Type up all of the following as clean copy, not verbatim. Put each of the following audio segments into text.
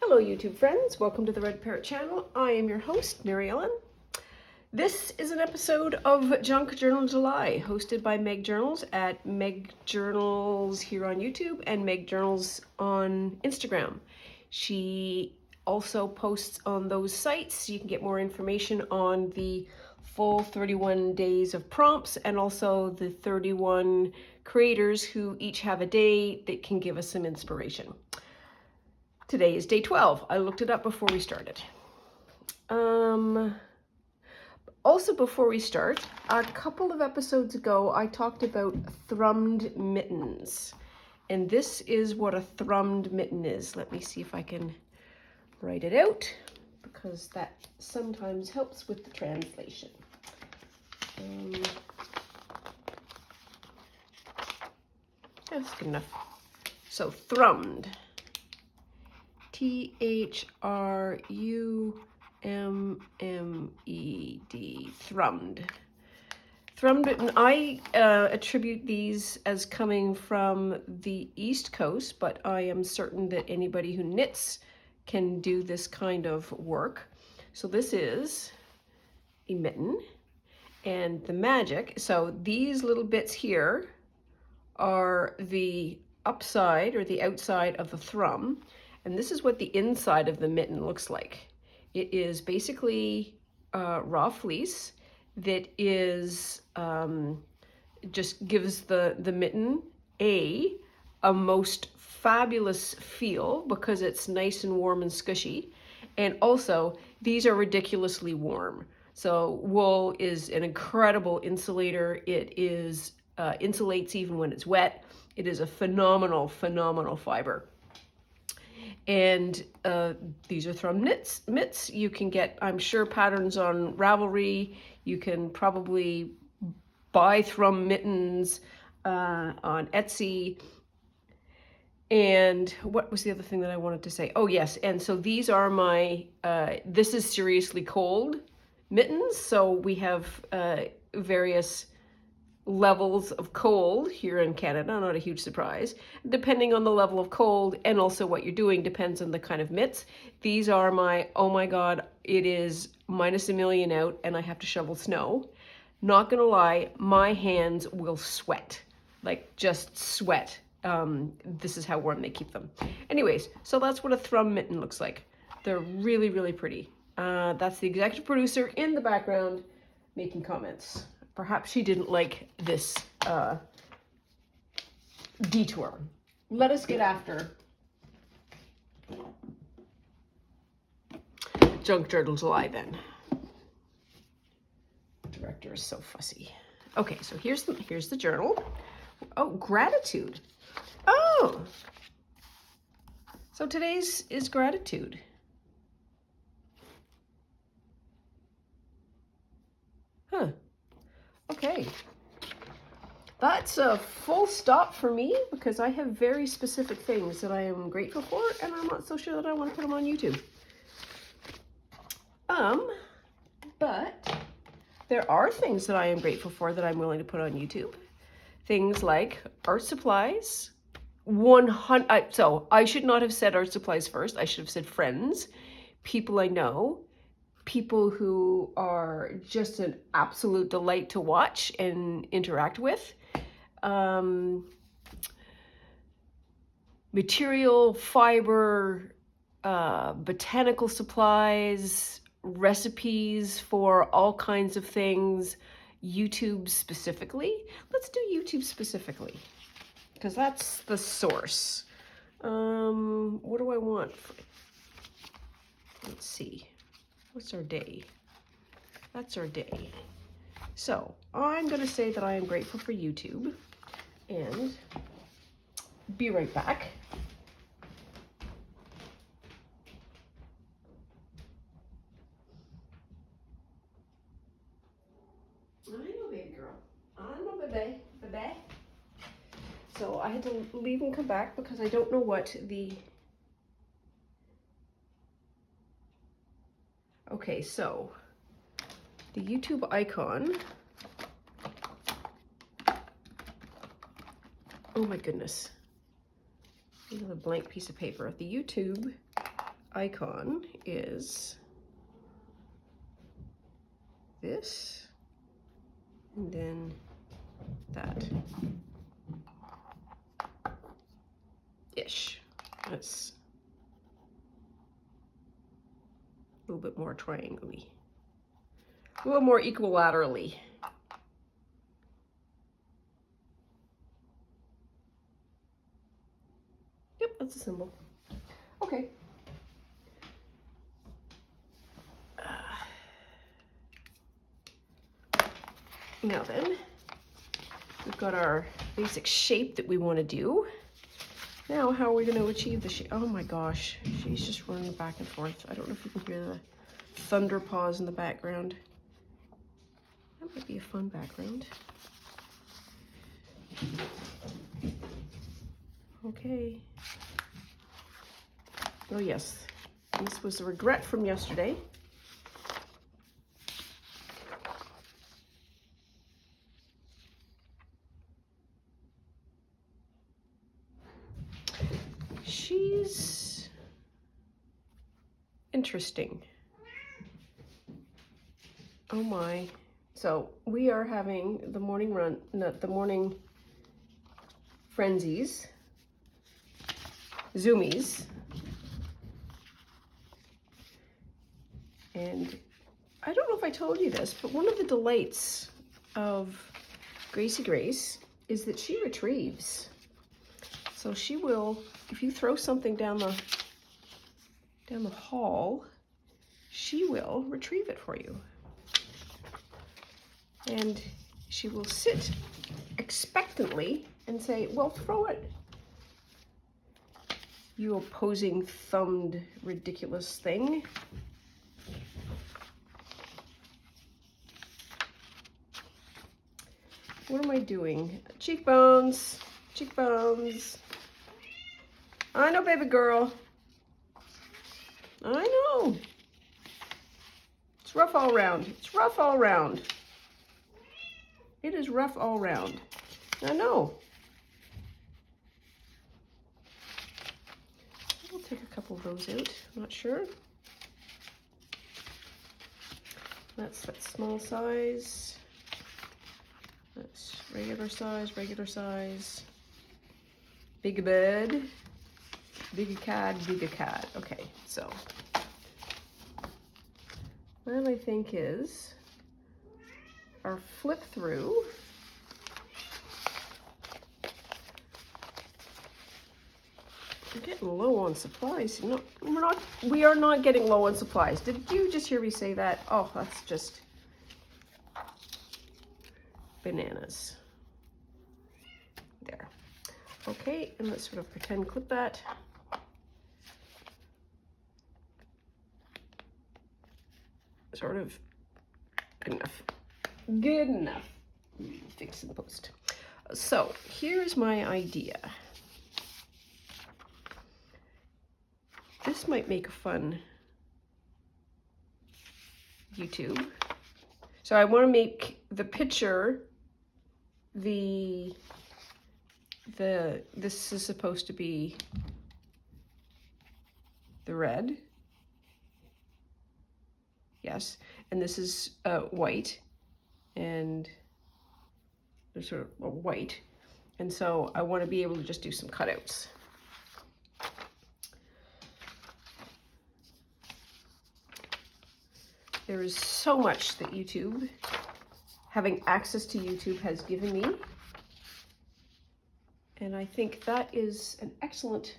Hello YouTube friends, welcome to the Red Parrot channel. I am your host, Mary Ellen. This is an episode of Junk Journal July, hosted by Meg Journals at Meg Journals here on YouTube and Meg Journals on Instagram. She also posts on those sites. You can get more information on the full 31 days of prompts and also the 31 creators who each have a day that can give us some inspiration. Today is day 12. I looked it up before we started. Also before we start, a couple of episodes ago, I talked about thrummed mittens. And this is what a thrummed mitten is. Let me see if I can write it out, because that sometimes helps with the translation. That's good enough. So thrummed. T-H-R-U-M-M-E-D, thrummed. Thrummed mitten, I attribute these as coming from the East Coast, but I am certain that anybody who knits can do this kind of work. So this is a mitten, and the magic, so these little bits here are the upside or the outside of the thrum. And this is what the inside of the mitten looks like. It is basically raw fleece that is just gives the mitten a most fabulous feel because it's nice and warm and squishy. And also, these are ridiculously warm. So wool is an incredible insulator. It is insulates even when it's wet. It is a phenomenal, phenomenal fiber. And these are thrum mitts. You can get, I'm sure, patterns on Ravelry. You can probably buy thrum mittens on Etsy. And what was the other thing that I wanted to say? Oh, yes. And so these are my, this is seriously cold mittens. So we have various levels of cold here in Canada, not a huge surprise. Depending on the level of cold and also what you're doing depends on the kind of mitts. These are my, oh my God, it is minus a million out and I have to shovel snow. Not gonna lie, my hands will sweat, like just sweat. This is how warm they keep them. Anyways, so that's what a thrum mitten looks like. They're really, really pretty. That's the executive producer in the background making comments. Perhaps she didn't like this detour. Let us get after Junk Journal July then. Director is so fussy. Okay, so here's the journal. Oh, gratitude. Oh, so today's is gratitude. Huh. Okay, that's a full stop for me because I have very specific things that I am grateful for, and I'm not so sure that I want to put them on YouTube. But there are things that I am grateful for that I'm willing to put on YouTube. Things like art supplies. So I should not have said art supplies first. I should have said friends, people I know, people who are just an absolute delight to watch and interact with. Material, fiber, botanical supplies, recipes for all kinds of things. YouTube specifically. Let's do YouTube specifically, because that's the source. What do I want? Let's see. What's our day? That's our day. So I'm going to say that I am grateful for YouTube and be right back. I know, baby girl. I know, baby. Baby. So I had to leave and come back because I don't know what the... Okay, so the YouTube icon. Oh my goodness. Another blank piece of paper. The YouTube icon is this, and then that. Ish. That's a little bit more triangle-y. A little more equilaterally. Yep, that's a symbol. Okay. Now then, we've got our basic shape that we want to do. Now, how are we going to achieve the shape? Oh my gosh, she's just running back and forth. I don't know if you can hear the thunder pause in the background. That might be a fun background. Okay. Oh yes, this was a regret from yesterday. She's interesting. Oh my. So we are having the morning run, not the morning frenzies, zoomies. And I don't know if I told you this, but one of the delights of Gracie Grace is that she retrieves. So she will, if you throw something down the hall, she will retrieve it for you. And she will sit expectantly and say, well, throw it. You opposing thumbed ridiculous thing. What am I doing? Cheekbones, cheekbones. I know, baby girl. I know. It's rough all around. It's rough all around. It is rough all around. I know. I'll take a couple of those out. I'm not sure. That's that small size. That's regular size, regular size. Big bird. Big cad, big cad. Okay, so what I think is our flip through. We're getting low on supplies. No, we are not getting low on supplies. Did you just hear me say that? Oh, that's just bananas. There. Okay, and let's sort of pretend clip that. Sort of good enough. Good enough. Fix in the post. So here's my idea. This might make a fun YouTube. So I want to make the picture this is supposed to be the red. Yes, and this is white, and they're sort of white, and so I want to be able to just do some cutouts. There is so much that YouTube, having access to YouTube, has given me, and I think that is an excellent,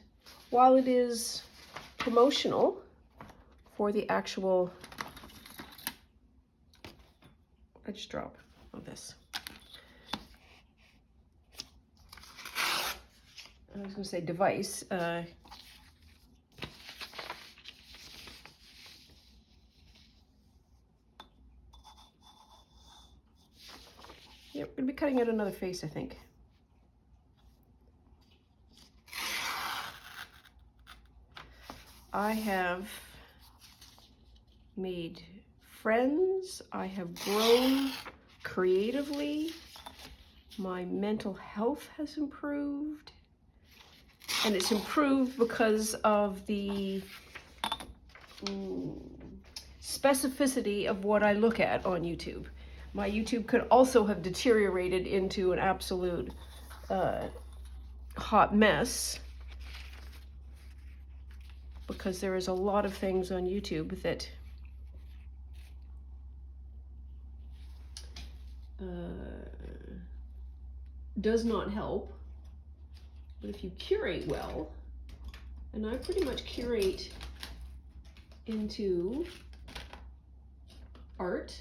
while it is promotional for the actual. I just drop on this. I was going to say device. Yep, we're going to be cutting out another face, I think. I have made friends. I have grown creatively. My mental health has improved. And it's improved because of the specificity of what I look at on YouTube. My YouTube could also have deteriorated into an absolute hot mess, because there is a lot of things on YouTube that does not help. But if you curate well, and I pretty much curate into art.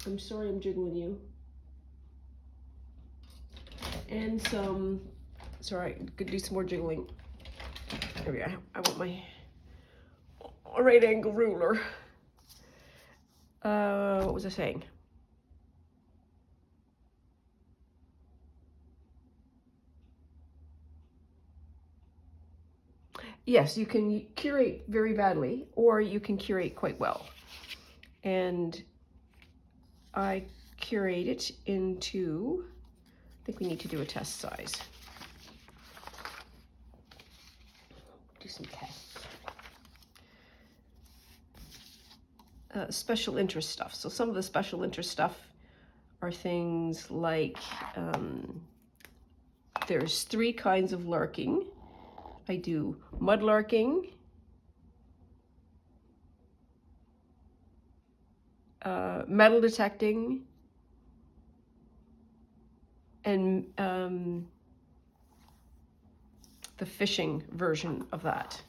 I'm sorry I'm jiggling you. And some, sorry, I could do some more jiggling. There we go. I want my right angle ruler. What was I saying? Yes, you can curate very badly, or you can curate quite well. And I curate it into, I think we need to do a test size. Do some tests. Special interest stuff. So some of the special interest stuff are things like, there's 3 kinds of larking. I do mud larking, metal detecting, and the fishing version of that,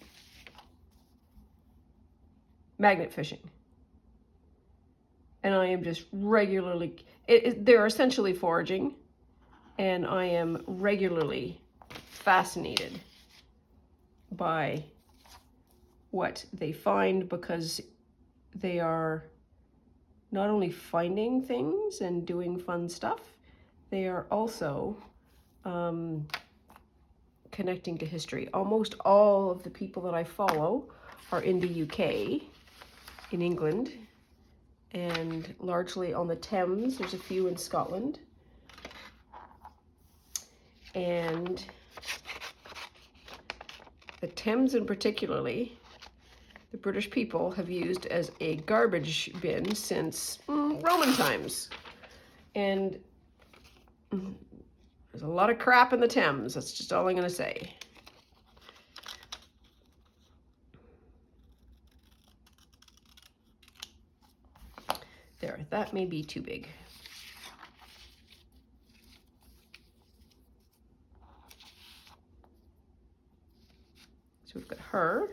magnet fishing. And I am just regularly, they're essentially foraging, and I am regularly fascinated by what they find, because they are not only finding things and doing fun stuff, they are also connecting to history. Almost all of the people that I follow are in the UK, in England, and largely on the Thames. There's a few in Scotland. And the Thames in particularly, the British people have used as a garbage bin since Roman times. And there's a lot of crap in the Thames. That's just all I'm going to say. There, that may be too big. So we've got her.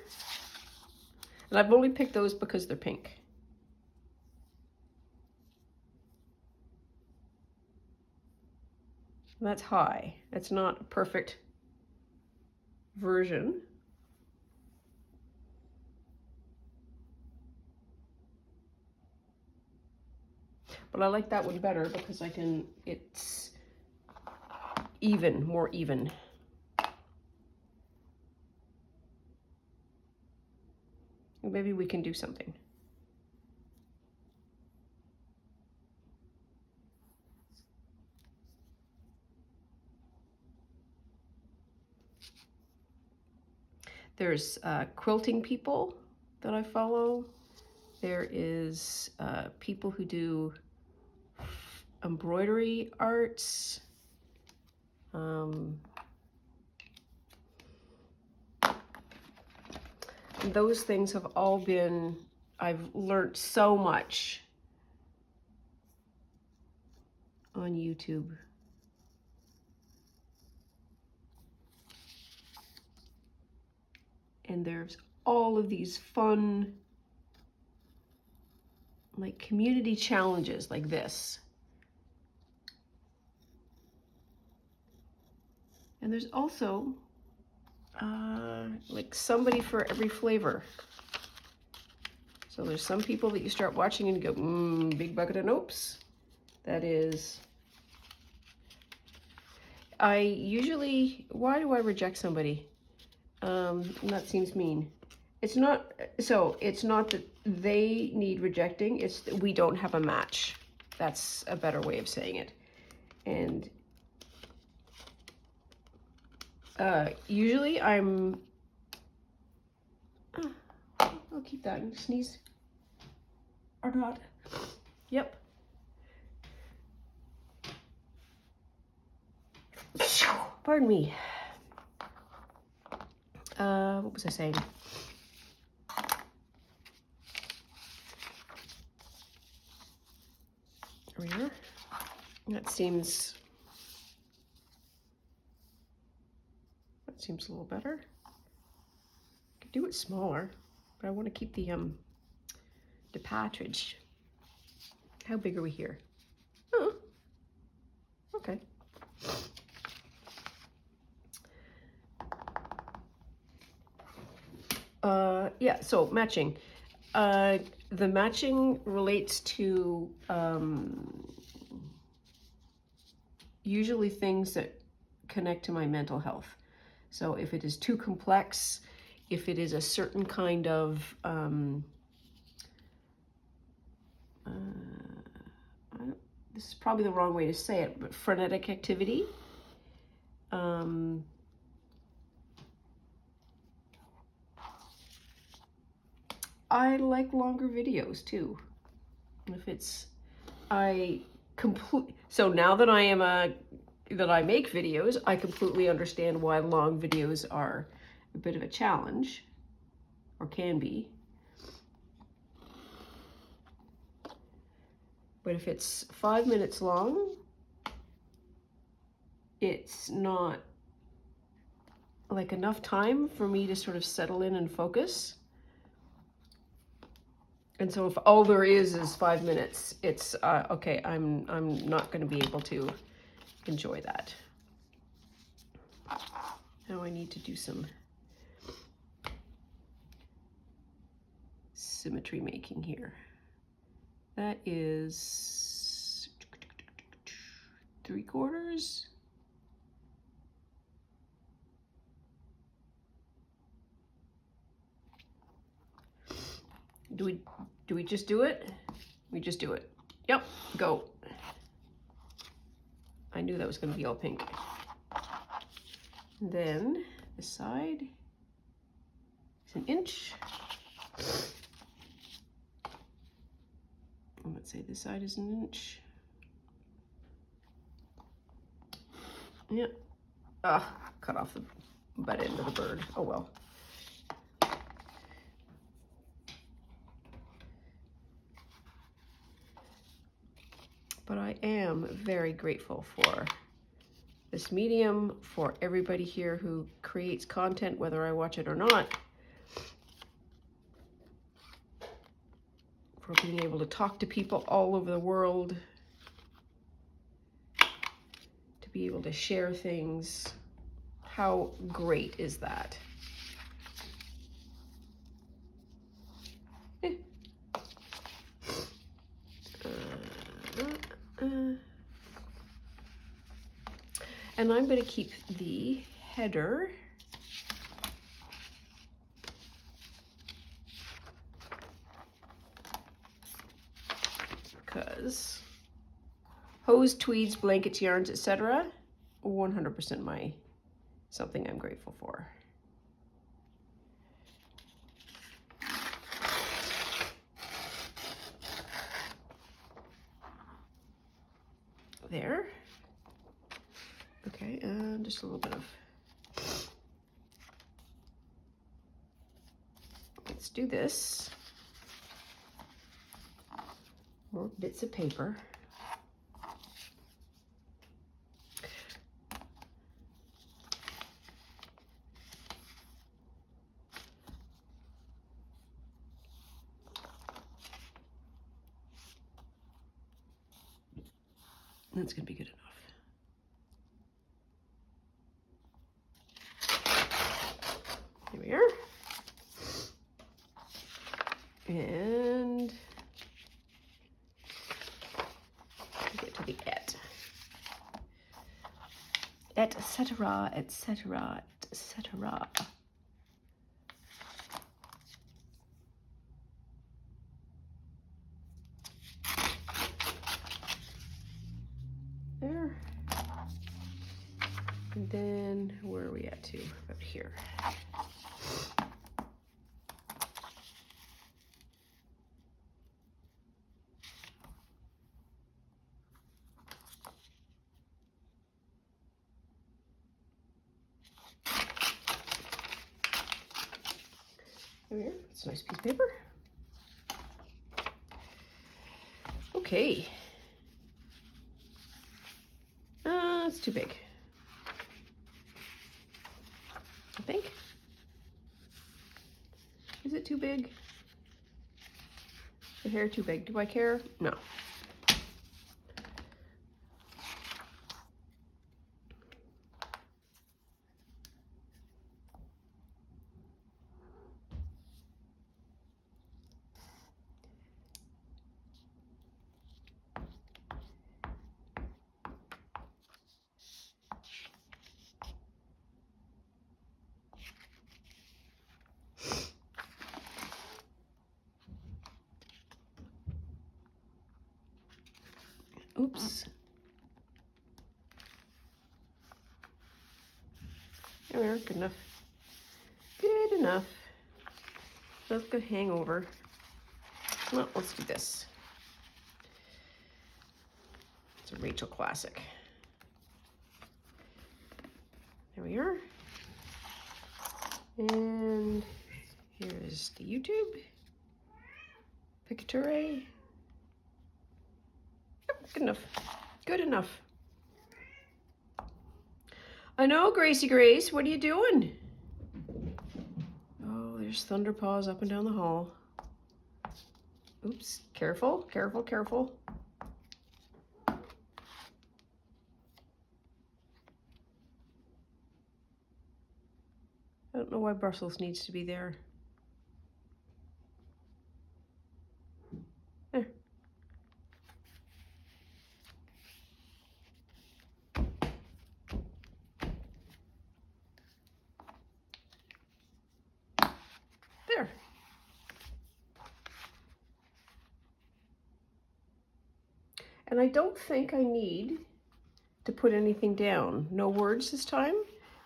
And I've only picked those because they're pink. And that's high. It's not a perfect version. But I like that one better because it's even, more even. Maybe we can do something. There's quilting people that I follow. There is people who do embroidery arts. Those things have all been, I've learned so much on YouTube. And there's all of these fun, like, community challenges like this. And there's also like somebody for every flavor. So there's some people that you start watching and you go, big bucket of nopes. That is, I usually, why do I reject somebody? That seems mean. It's not, so it's not that they need rejecting, it's that we don't have a match. That's a better way of saying it. And usually I'm, I'll keep that and sneeze. Or not. Yep. Pardon me. What was I saying? There we are. That seems a little better. Could do it smaller, but I want to keep the patridge. How big are we here? Oh, okay. Yeah, so matching. The matching relates to usually things that connect to my mental health. So if it is too complex, if it is a certain kind of this is probably the wrong way to say it, but frenetic activity. I like longer videos too. If it's, so now that I make videos, I completely understand why long videos are a bit of a challenge, or can be. But if it's 5 minutes long, it's not like enough time for me to sort of settle in and focus. And so if all there is 5 minutes, it's okay, I'm not going to be able to enjoy that. Now I need to do some symmetry making here. That is 3/4. Do we just do it? We just do it. Yep, go. I knew that was going to be all pink. And then this side is 1 inch. And let's say this side is 1 inch. Yep. Cut off the butt end of the bird. Oh well. But I am very grateful for this medium, for everybody here who creates content, whether I watch it or not, for being able to talk to people all over the world, to be able to share things. How great is that? And I'm going to keep the header because hose, tweeds, blankets, yarns, etc. 100% something I'm grateful for. There. Okay, and just a little bit of, let's do this. More bits of paper. That's gonna be good enough. Here we are. And get to the etc., etc., etc. There. And then where are we at to? About here. There, it's a nice piece of paper. Okay. It's too big, I think. Is it too big? The hair too big? Do I care? No. Oops. There we are. Good enough. Good enough. That's good hangover. Well, let's do this. It's a Rachel classic. There we are. And here's the YouTube. Picture. Yep, good enough. Good enough. I know, Gracie Grace. What are you doing? Oh, there's Thunder Paws up and down the hall. Oops. Careful, careful, careful. I don't know why Brussels needs to be there. There. There. And I don't think I need to put anything down. No words this time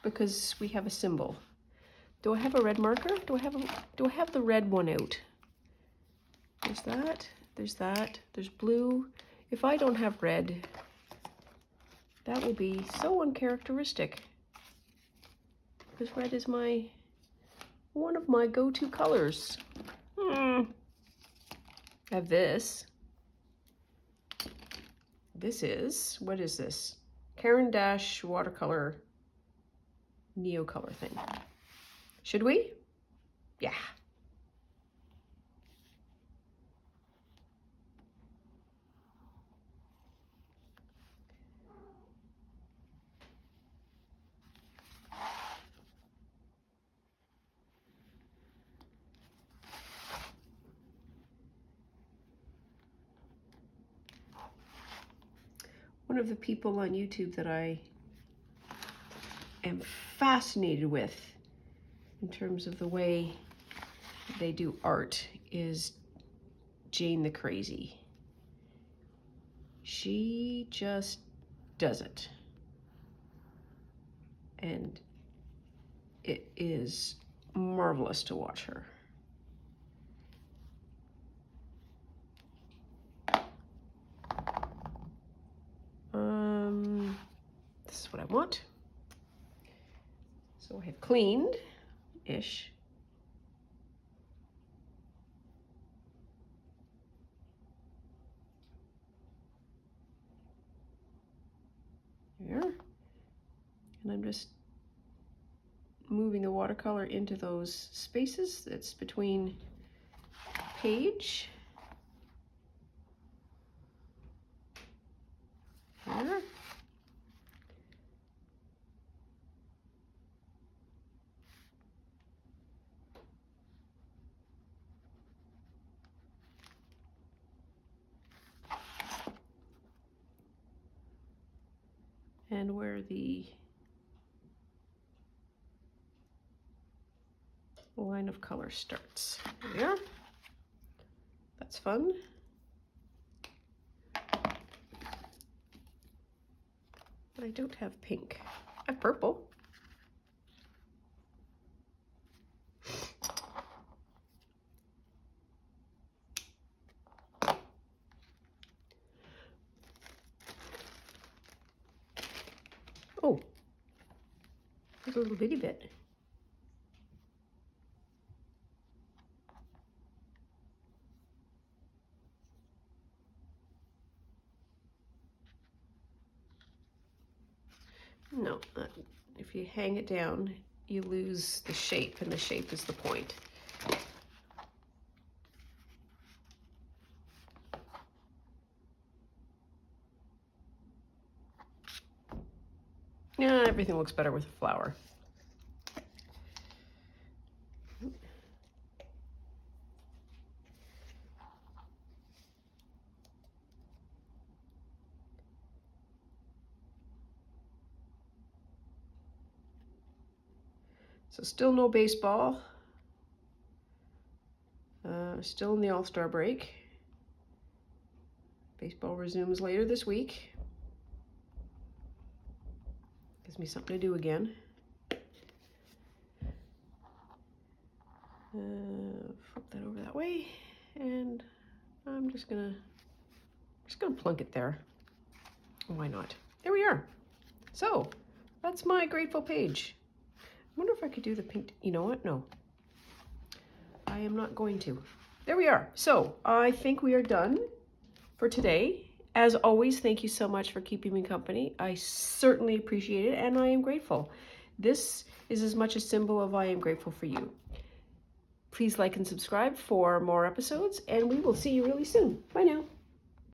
because we have a symbol. Do I have a red marker? Do I have the red one out? There's that. There's that. There's blue. If I don't have red, that will be so uncharacteristic. Because red is one of my go-to colors. I have this. This is, what is this? Caran d'Ache watercolor Neocolor thing. Should we? Yeah. One of the people on YouTube that I am fascinated with in terms of the way they do art is Jane the Crazy. She just does it. And it is marvelous to watch her. This is what I want. So I have cleaned-ish. There. And I'm just moving the watercolor into those spaces that's between page. There. And where the line of color starts. There we are. That's fun. But I don't have pink. I have purple. Oh, there's a little bitty bit. No, if you hang it down, you lose the shape, and the shape is the point. Yeah, everything looks better with a flower. So still no baseball. Still in the All-Star break. Baseball resumes later this week. Gives me something to do again. Flip that over that way, and I'm just gonna plunk it there. Why not? There we are. So that's my grateful page. I wonder if I could do the pink. You know what? No, I am not going to. There we are. So I think we are done for today. As always, thank you so much for keeping me company. I certainly appreciate it, and I am grateful. This is as much a symbol of I am grateful for you. Please like and subscribe for more episodes, and we will see you really soon. Bye now.